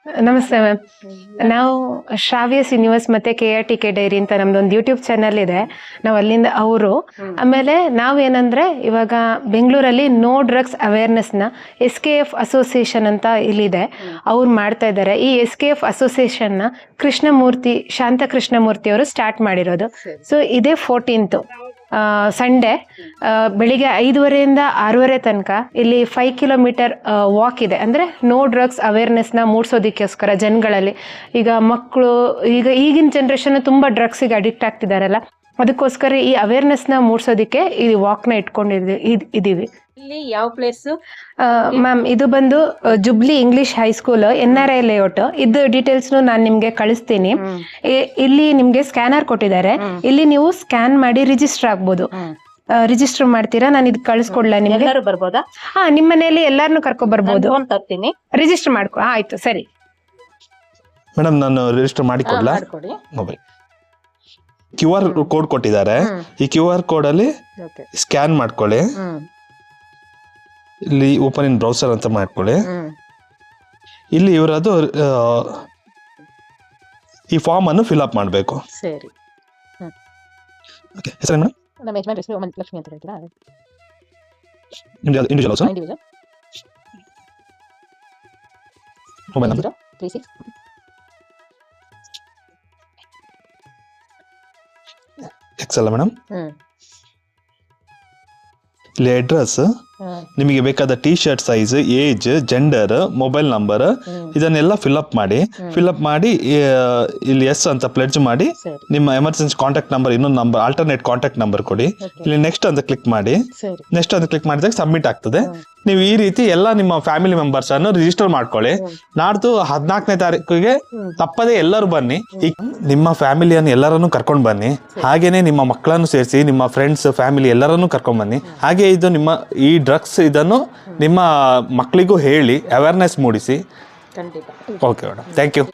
ನಮಸ್ತೆ ಮ್ಯಾಮ್. ನಾವು ಶ್ರಾವ್ಯ ಶ್ರೀನಿವಾಸ್ ಮತ್ತೆ KRTK ಡೈರಿ ಅಂತ ನಮ್ದೊಂದು ಯೂಟ್ಯೂಬ್ ಚಾನಲ್ ಇದೆ. ನಾವು ಅಲ್ಲಿಂದ ಅವರು ಆಮೇಲೆ ನಾವೇನಂದ್ರೆ ಇವಾಗ ಬೆಂಗಳೂರಲ್ಲಿ ನೋ ಡ್ರಗ್ಸ್ ಅವೇರ್ನೆಸ್ನ SKF ಅಸೋಸಿಯೇಷನ್ ಅಂತ ಇಲ್ಲಿದೆ, ಅವ್ರು ಮಾಡ್ತಾ ಇದ್ದಾರೆ. ಈ SKF ಅಸೋಸಿಯೇಷನ್ನ ಕೃಷ್ಣಮೂರ್ತಿ, ಶಾಂತ ಕೃಷ್ಣಮೂರ್ತಿ ಅವರು ಸ್ಟಾರ್ಟ್ ಮಾಡಿರೋದು. ಸೊ ಇದೇ 14th ಸಂಡೇ ಬೆಳಿಗ್ಗೆ 5:30 ಇಂದ 6:30 ತನಕ ಇಲ್ಲಿ 5 ಕಿಲೋಮೀಟರ್ ವಾಕ್ ಇದೆ. ಅಂದರೆ ನೋ ಡ್ರಗ್ಸ್ ಅವೇರ್ನೆಸ್ನ ಮೂಡಿಸೋದಕ್ಕೋಸ್ಕರ ಜನಗಳಲ್ಲಿ. ಈಗ ಮಕ್ಕಳು ಈಗಿನ ಜನ್ರೇಷನ್ ತುಂಬ ಡ್ರಗ್ಸಿಗೆ ಅಡಿಕ್ಟ್ ಆಗ್ತಿದಾರಲ್ಲ, ಅದಕ್ಕೋಸ್ಕರ ಈ ಅವೇರ್ನೆಸ್ನ ಮೂಡಿಸೋದಕ್ಕೆ ಈ ವಾಕ್ನ ಇದ್ದೀವಿ. ಇಲ್ಲಿ ಯಾವ ಪ್ಲೇಸ್ ಮ್ಯಾಮ್? ಇದು ಬಂದು jubilee English high school, NRI layout. ಇದು ಡೀಟೇಲ್ಸ್ ನಾನು ನಿಮ್ಗೆ ಕಳಿಸ್ತೀನಿ. ಇಲ್ಲಿ ನಿಮ್ಗೆ ಸ್ಕ್ಯಾನರ್ ಕೊಟ್ಟಿದ್ದಾರೆ, ಇಲ್ಲಿ ನೀವು ಸ್ಕ್ಯಾನ್ ಮಾಡಿ ರಿಜಿಸ್ಟರ್ ಆಗ್ಬೋದು. ರಿಜಿಸ್ಟರ್ ಮಾಡ್ತೀರಾ? ನಾನು ಇದು ಕಳಿಸ್ಕೊಡ್ಲಾ ನಿಮ್ಗೆ? ಬರ್ಬೋದಾ? ನಿಮ್ಮ ಮನೆಯಲ್ಲಿ ಎಲ್ಲಾರನ್ನು ಕರ್ಕೊ ಬರ್ಬೋದು. ತರ್ತೀನಿ, ರಿಜಿಸ್ಟರ್ ಮಾಡ್ಕೊ. ಆಯ್ತು, ಸರಿ ಮೇಡಮ್. ನಾನು ರಿಜಿಸ್ಟರ್ ಮಾಡಿಕೊಡ್ಲಾ? ಮೊಬೈಲ್ QR ಕೋಡ್ ಕೊಟ್ಟಿದ್ದಾರೆ. ಈ QR ಕೋಡ್ ಅಲ್ಲಿ ಸ್ಕ್ಯಾನ್ ಮಾಡ್ಕೊಳ್ಳಿ. ಇಲ್ಲಿ ಓಪನ್ ಇನ್ ಬ್ರೌಸರ್ ಅಂತ ಮಾಡ್ಕೊಳ್ಳಿ. ಇಲ್ಲಿ ಇವರದು ಈ ಫಾರ್ಮ್ ಅನ್ನು ಫಿಲ್ ಅಪ್ ಮಾಡಬೇಕು. ಸರಿ. ಓಕೆ, ಹೆಸರು ಮೇಡಮ್? ನಮ್ಮ ಯಜಮಾನ್ ಹೆಸರು ಲಕ್ಷ್ಮಿ ಅಂತ ಹೇಳ್ತೀರಾ? ನಿಮ್ದು individual also? Individual. Mobile number 36 XL madam. ಇಲ್ಲಿ ಅಡ್ರೆಸ್, ನಿಮಗೆ ಬೇಕಾದ T shirt size, age, gender, mobile number ಇದನ್ನೆಲ್ಲ ಫಿಲ್ಅಪ್ ಮಾಡಿ ಇಲ್ಲಿ ಎಸ್ ಅಂತ ಪ್ಲೆಡ್ಜ್ ಮಾಡಿ ನಿಮ್ಮ ಎಮರ್ಜೆನ್ಸಿ ಕಾಂಟ್ಯಾಕ್ಟ್ ನಂಬರ್, ಇನ್ನೊಂದು ನಂಬರ್, ಆಲ್ಟರ್ನೇಟ್ ಕಾಂಟ್ಯಾಕ್ಟ್ ನಂಬರ್ ಕೊಡಿ. ಇಲ್ಲಿ ನೆಕ್ಸ್ಟ್ ಅಂತ ಕ್ಲಿಕ್ ಮಾಡಿ. ನೆಕ್ಸ್ಟ್ ಅಂತ ಕ್ಲಿಕ್ ಮಾಡಿದಾಗ ಸಬ್ಮಿಟ್ ಆಗ್ತದೆ. ನೀವು ಈ ರೀತಿ ಎಲ್ಲ ನಿಮ್ಮ ಫ್ಯಾಮಿಲಿ ಮೆಂಬರ್ಸ್ ಅನ್ನು ರಿಜಿಸ್ಟರ್ ಮಾಡ್ಕೊಳ್ಳಿ. ನಾಡ್ದು 14ನೇ ತಾರೀಕಿಗೆ ತಪ್ಪದೆ ಎಲ್ಲರೂ ಬನ್ನಿ. ನಿಮ್ಮ ಫ್ಯಾಮಿಲಿಯನ್ನು ಎಲ್ಲರನ್ನು ಕರ್ಕೊಂಡು ಬನ್ನಿ. ಹಾಗೇನೆ ನಿಮ್ಮ ಮಕ್ಕಳನ್ನು ಸೇರಿಸಿ, ನಿಮ್ಮ ಫ್ರೆಂಡ್ಸ್, ಫ್ಯಾಮಿಲಿ ಎಲ್ಲರನ್ನು ಕರ್ಕೊಂಡು ಬನ್ನಿ. ಹಾಗೆ ಇದು ನಿಮ್ಮ ಈ ಡ್ರಗ್ಸ್ ಇದನ್ನು ನಿಮ್ಮ ಮಕ್ಕಳಿಗೂ ಹೇಳಿ ಅವೇರ್ನೆಸ್ ಮೂಡಿಸಿ. ಖಂಡಿತ. Okay madam, thank you.